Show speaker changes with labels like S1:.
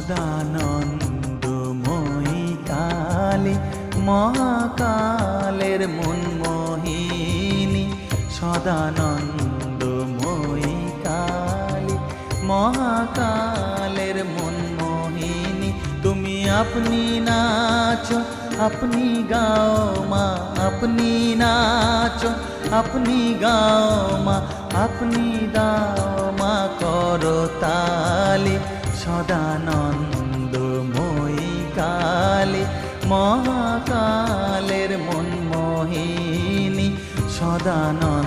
S1: সদানন্দময়ী কালী মহাকালের মনমোহিনী, সদানন্দময়ী কালী মহাকালের মনমোহিনী। তুমি আপনি নাচো আপনি গাও মা, আপনি নাচো আপনি গাও মা, আপনি দাও মা করতালি। সদানন্দময়ী কালী মহাকালের মনমোহিনী, সদানন্দ